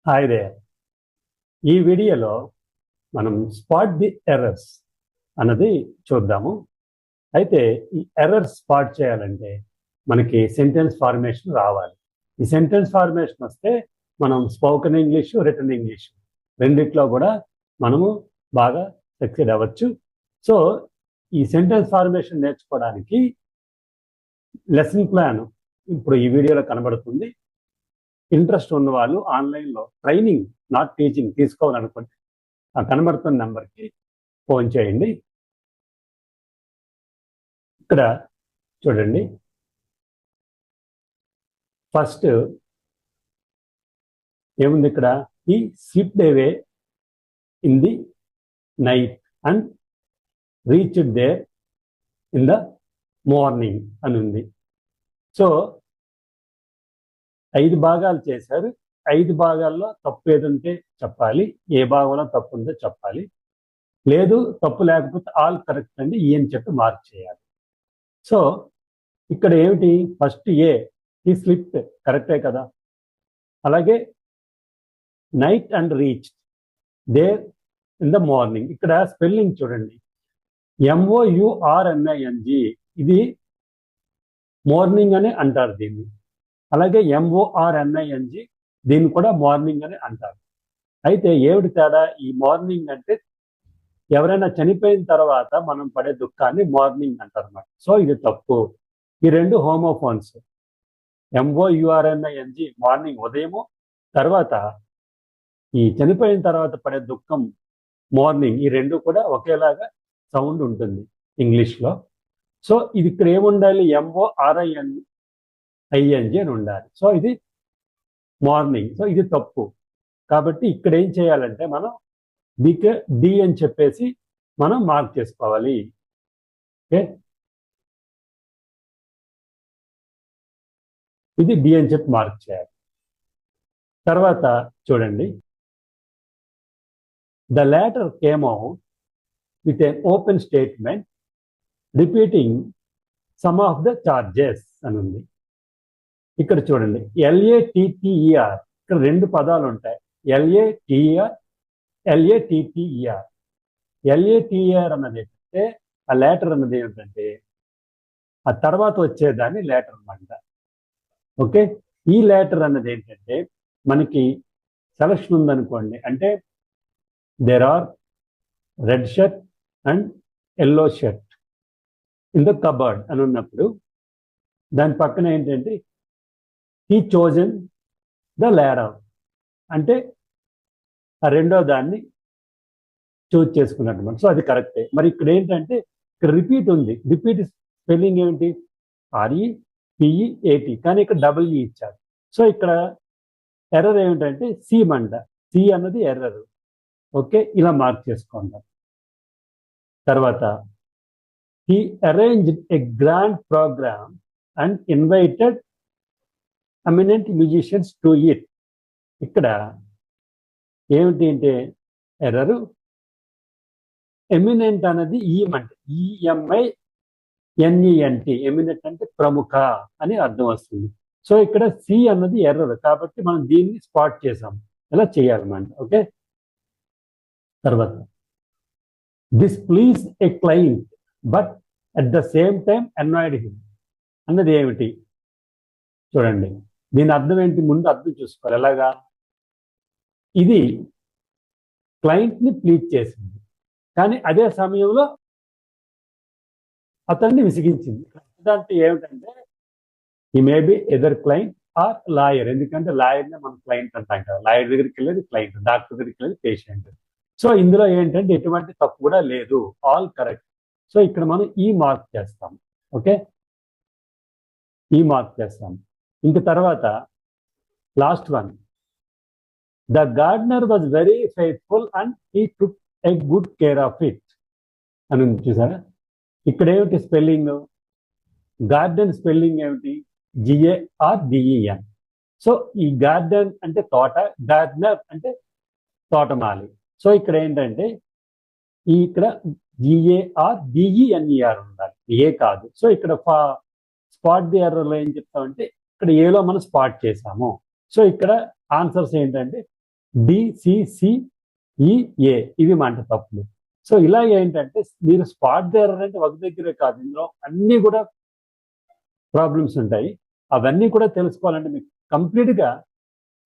Hi they. ఈ వీడియోలో మనం స్పాట్ ది ఎర్రర్స్ అన్నది చూద్దాము. అయితే ఈ ఎర్రర్స్ స్పాట్ చేయాలంటే మనకి సెంటెన్స్ ఫార్మేషన్ రావాలి. ఈ సెంటెన్స్ ఫార్మేషన్ వస్తే మనం స్పోకెన్ ఇంగ్లీషు, రిటన్ ఇంగ్లీషు రెండిట్లో కూడా మనము బాగా సక్సెడ్ అవ్వచ్చు. సో ఈ సెంటెన్స్ ఫార్మేషన్ నేర్చుకోవడానికి లెసన్ ప్లాన్ ఇప్పుడు ఈ వీడియోలో కనబడుతుంది. ఇంట్రెస్ట్ ఉన్న వాళ్ళు ఆన్లైన్లో ట్రైనింగ్, నాట్ టీచింగ్ తీసుకోవాలనుకుంటే ఆ కనబడుతున్న నెంబర్కి ఫోన్ చేయండి. ఇక్కడ చూడండి, ఫస్ట్ ఏముంది ఇక్కడ, ఈ slipped away in the night and reached there in the morning అని ఉంది. సో 5 భాగాలు చేశారు. 5 భాగాల్లో తప్పు ఏదంటే చెప్పాలి, ఏ భాగంలో తప్పు ఉందో చెప్పాలి. లేదు తప్పు లేకపోతే ఆల్ కరెక్ట్ అండి ఈ అని చెప్పి మార్క్ చేయాలి. సో ఇక్కడ ఏమిటి, ఫస్ట్ ఏ, ఈ స్లిప్ కరెక్టే కదా. అలాగే night and reach there in the morning, ఇక్కడ స్పెల్లింగ్ చూడండి, MOURNING, ఇది మార్నింగ్ అని అంటారు దీన్ని. అలాగే MORNING, దీన్ని కూడా మార్నింగ్ అని అంటారు. అయితే ఏమిటి తేడా, ఈ మార్నింగ్ అంటే ఎవరైనా చనిపోయిన తర్వాత మనం పడే దుఃఖాన్ని మార్నింగ్ అంటారు అన్నమాట. సో ఇది తప్పు. ఈ రెండు హోమోఫోన్స్, MOURNING మార్నింగ్ ఉదయము, తర్వాత ఈ చనిపోయిన తర్వాత పడే దుఃఖం మార్నింగ్, ఈ రెండు కూడా ఒకేలాగా సౌండ్ ఉంటుంది ఇంగ్లీష్లో. సో ఇది ఇక్కడ ఏముండాలి, MORING అని ఉండాలి. సో ఇది మార్నింగ్. సో ఇది తప్పు. కాబట్టి ఇక్కడ ఏం చేయాలంటే మనం డి అని చెప్పేసి మనం మార్క్ చేసుకోవాలి. ఓకే, ఇది డి అని చెప్పి మార్క్ చేయాలి. తర్వాత చూడండి, the letter came out with an open statement repeating some of the charges అని ఉంది. ఇక్కడ చూడండి, LATTER, ఇక్కడ రెండు పదాలు ఉంటాయి, LATER, LATTER. LATER అన్నది ఏంటంటే ఆ లెటర్ అన్నది ఏమిటంటే ఆ తర్వాత వచ్చేదాన్ని లెటర్ అన్నమాట. ఓకే, ఈ లెటర్ అన్నది ఏంటంటే మనకి సెలక్షన్ ఉందనుకోండి, అంటే there are red shirt and yellow shirt in the cupboard అని ఉన్నప్పుడు దాని పక్కన ఏంటంటే హీ చోజన్ ద లేడర్, అంటే ఆ రెండో దాన్ని చూజ్ చేసుకున్నట్టు. సో అది కరెక్టే. మరి ఇక్కడ ఏంటంటే ఇక్కడ రిపీట్ ఉంది. రిపీట్ స్పెల్లింగ్ ఏమిటి, REPEAT, కానీ ఇక్కడ DE ఇచ్చారు. సో ఇక్కడ ఎర్రర్ ఏమిటంటే సి మంట, సి అన్నది ఎర్రర్. ఓకే, ఇలా మార్క్ చేసుకుంటాం. తర్వాత he arranged a grand programme and invited eminent musicians to it. ఇక్కడ ఏమిటి అంటే ఎర్రరు, ఎమినెంట్ అనేది ఈమంట్, EMINENT, ఎమినెంట్ అంటే ప్రముఖ అని అర్థం వస్తుంది. సో ఇక్కడ సి అన్నది ఎర్రర్, కాబట్టి మనం దీన్ని స్పాట్ చేసాం. ఇలా చేయాలన్నమాట. ఓకే, తర్వాత this please a client but at the same time annoyed him అన్నది ఏమిటి చూడండి. దీని అర్థం ఏంటి, ముందు అర్థం చూసుకోవాలి. ఎలాగా, ఇది క్లయింట్ని ప్లీజ్ చేసింది, కానీ అదే సమయంలో అతన్ని విసిగించింది. అంటే ఏమిటంటే ఈ maybe either client or lawyer, ఎందుకంటే లాయర్నే మనం క్లయింట్ అంటాం కదా. లాయర్ దగ్గరికి వెళ్ళేది క్లయింట్, డాక్టర్ దగ్గరికి వెళ్ళేది పేషెంట్. సో ఇందులో ఏంటంటే ఎటువంటి తప్పు కూడా లేదు, ఆల్ కరెక్ట్. సో ఇక్కడ మనం ఈ మార్క్ చేస్తాం. ఓకే, ఈ మార్క్ చేస్తాం. ఇంక తర్వాత last one, the gardener was very faithful and he took a good care of it అని ఉంది. చూసారా, ఇక్కడ ఏమిటి స్పెల్లింగ్, గార్డెన్ స్పెల్లింగ్ ఏమిటి, GARDEN. సో ఈ గార్డెన్ అంటే తోట, గార్డెనర్ అంటే తోటమాలి. సో ఇక్కడ ఏంటంటే ఇక్కడ GARDENER ఉండాలి, ఏ కాదు. సో ఇక్కడ స్పాట్ ది ఎర్రర్లో ఏం చెప్తామంటే ఇక్కడ ఏలో మనం స్పాట్ చేసాము. సో ఇక్కడ ఆన్సర్స్ ఏంటంటే DCCEA ఇవి మాట తప్పులు. సో ఇలా ఏంటంటే మీరు స్పాట్ ద ఎర్రర్ అంటే ఒక దగ్గరే కాదు, ఇందులో అన్నీ కూడా ప్రాబ్లమ్స్ ఉంటాయి. అవన్నీ కూడా తెలుసుకోవాలంటే మీకు కంప్లీట్గా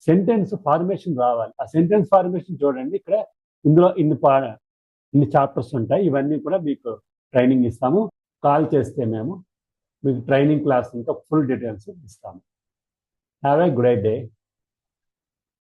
సెంటెన్స్ ఫార్మేషన్ రావాలి. ఆ సెంటెన్స్ ఫార్మేషన్ చూడండి, ఇక్కడ ఇందులో ఇన్ని చాప్టర్స్ ఉంటాయి. ఇవన్నీ కూడా మీకు ట్రైనింగ్ ఇస్తాము. కాల్ చేస్తే మేము మీకు ట్రైనింగ్ క్లాస్ ఇంకా ఫుల్ డీటెయిల్స్ ఇస్తాము. Have a great day.